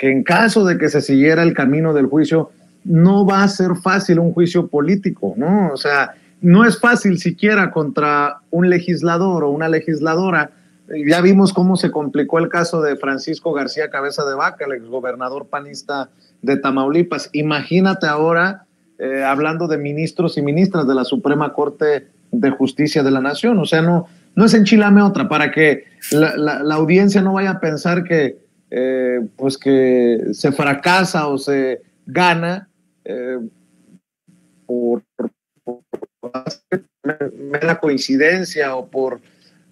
que en caso de que se siguiera el camino del juicio, no va a ser fácil un juicio político, ¿no? O sea, no es fácil siquiera contra un legislador o una legisladora. Ya vimos cómo se complicó el caso de Francisco García Cabeza de Vaca, el exgobernador panista de Tamaulipas. Imagínate ahora hablando de ministros y ministras de la Suprema Corte de Justicia de la Nación. O sea, no es enchilame otra, para que la audiencia no vaya a pensar que pues que se fracasa o se gana por mera coincidencia o por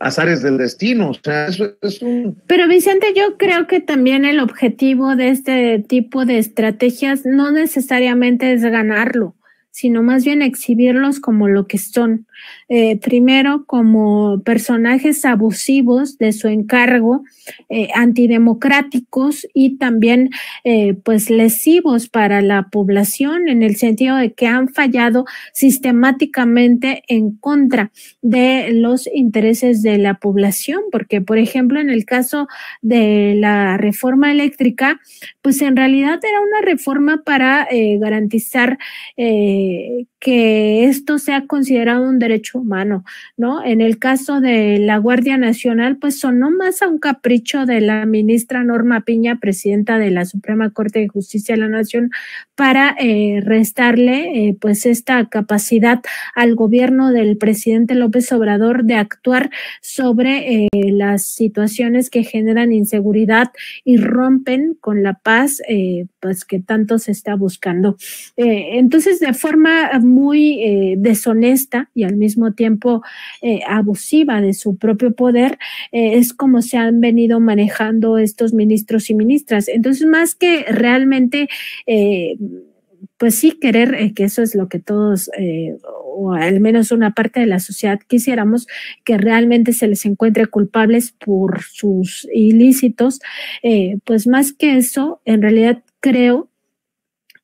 azares del destino. O sea, eso es un... Pero Vicente, yo creo que también el objetivo de este tipo de estrategias no necesariamente es ganarlo, sino más bien exhibirlos como lo que son. Primero, como personajes abusivos de su encargo, antidemocráticos y también pues lesivos para la población, en el sentido de que han fallado sistemáticamente en contra de los intereses de la población, porque por ejemplo en el caso de la reforma eléctrica, pues en realidad era una reforma para garantizar que esto sea considerado un derecho humano, ¿no? En el caso de la Guardia Nacional, pues sonó más a un capricho de la ministra Norma Piña, presidenta de la Suprema Corte de Justicia de la Nación, para restarle pues esta capacidad al gobierno del presidente López Obrador de actuar sobre las situaciones que generan inseguridad y rompen con la paz pues que tanto se está buscando. Entonces, de forma muy deshonesta y al mismo tiempo abusiva de su propio poder, es como se han venido manejando estos ministros y ministras. Entonces, más que realmente pues sí querer, que eso es lo que todos, o al menos una parte de la sociedad quisiéramos, que realmente se les encuentre culpables por sus ilícitos, pues más que eso, en realidad creo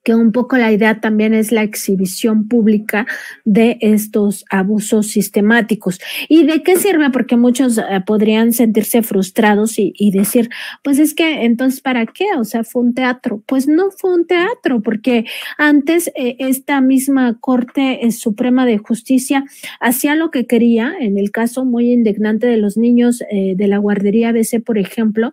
que un poco la idea también es la exhibición pública de estos abusos sistemáticos. ¿Y de qué sirve? Porque muchos podrían sentirse frustrados y decir, pues es que entonces ¿para qué? O sea, fue un teatro. Pues no fue un teatro, porque antes esta misma Corte Suprema de Justicia hacía lo que quería. En el caso muy indignante de los niños de la guardería ABC, por ejemplo,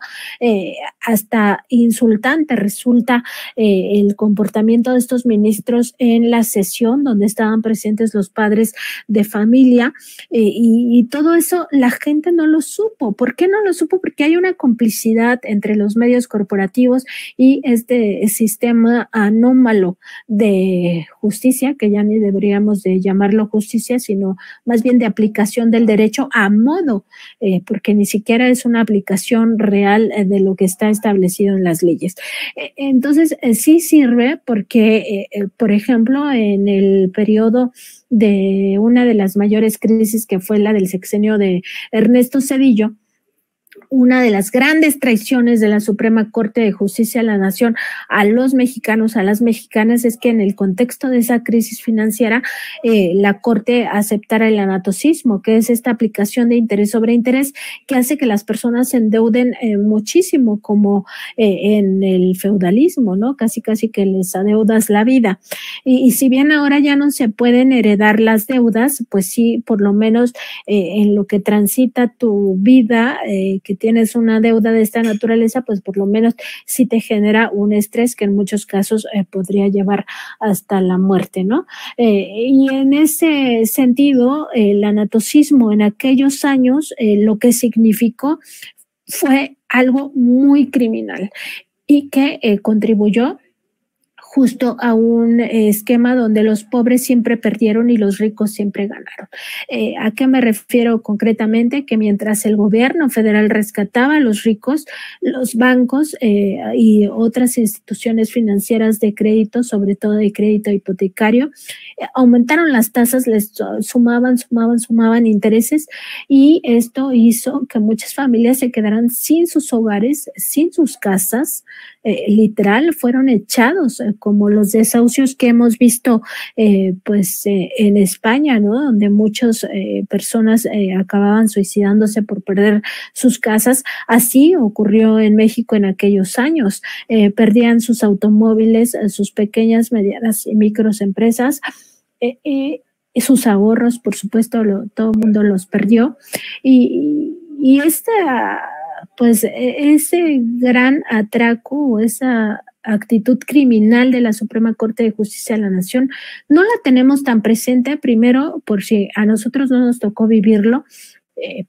hasta insultante resulta el comportamiento de estos ministros en la sesión donde estaban presentes los padres de familia, y todo eso la gente no lo supo. ¿Por qué no lo supo? Porque hay una complicidad entre los medios corporativos y este sistema anómalo de justicia, que ya ni deberíamos de llamarlo justicia, sino más bien de aplicación del derecho a modo, porque ni siquiera es una aplicación real de lo que está establecido en las leyes. Entonces, sí sirve porque, por ejemplo, en el periodo de una de las mayores crisis, que fue la del sexenio de Ernesto Zedillo, una de las grandes traiciones de la Suprema Corte de Justicia de la Nación a los mexicanos, a las mexicanas, es que en el contexto de esa crisis financiera, la Corte aceptara el anatocismo, que es esta aplicación de interés sobre interés que hace que las personas se endeuden muchísimo, como en el feudalismo, ¿no? Casi que les adeudas la vida. Y si bien ahora ya no se pueden heredar las deudas, pues sí, por lo menos en lo que transita tu vida, que tienes una deuda de esta naturaleza, pues por lo menos sí te genera un estrés que en muchos casos podría llevar hasta la muerte, ¿no? Y en ese sentido, el anatocismo en aquellos años, lo que significó fue algo muy criminal y que contribuyó justo a un esquema donde los pobres siempre perdieron y los ricos siempre ganaron. ¿A qué me refiero concretamente? Que mientras el gobierno federal rescataba a los ricos, los bancos y otras instituciones financieras de crédito, sobre todo de crédito hipotecario, aumentaron las tasas, les sumaban intereses, y esto hizo que muchas familias se quedaran sin sus hogares, sin sus casas, literal, fueron echados como los desahucios que hemos visto en España, ¿no? Donde muchas personas acababan suicidándose por perder sus casas. Así ocurrió en México en aquellos años. Perdían sus automóviles, sus pequeñas, medianas y microempresas, sus ahorros, por supuesto, todo el mundo los perdió. Y ese gran atraco o esa actitud criminal de la Suprema Corte de Justicia de la Nación no la tenemos tan presente, primero, por si a nosotros no nos tocó vivirlo,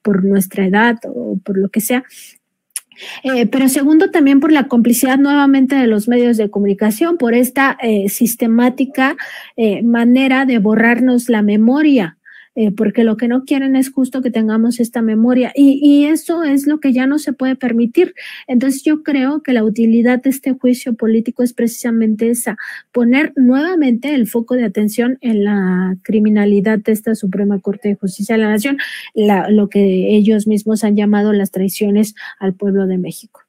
por nuestra edad o por lo que sea, pero segundo, también por la complicidad nuevamente de los medios de comunicación, por esta sistemática manera de borrarnos la memoria, porque lo que no quieren es justo que tengamos esta memoria y eso es lo que ya no se puede permitir. Entonces yo creo que la utilidad de este juicio político es precisamente esa, poner nuevamente el foco de atención en la criminalidad de esta Suprema Corte de Justicia de la Nación, lo que ellos mismos han llamado las traiciones al pueblo de México.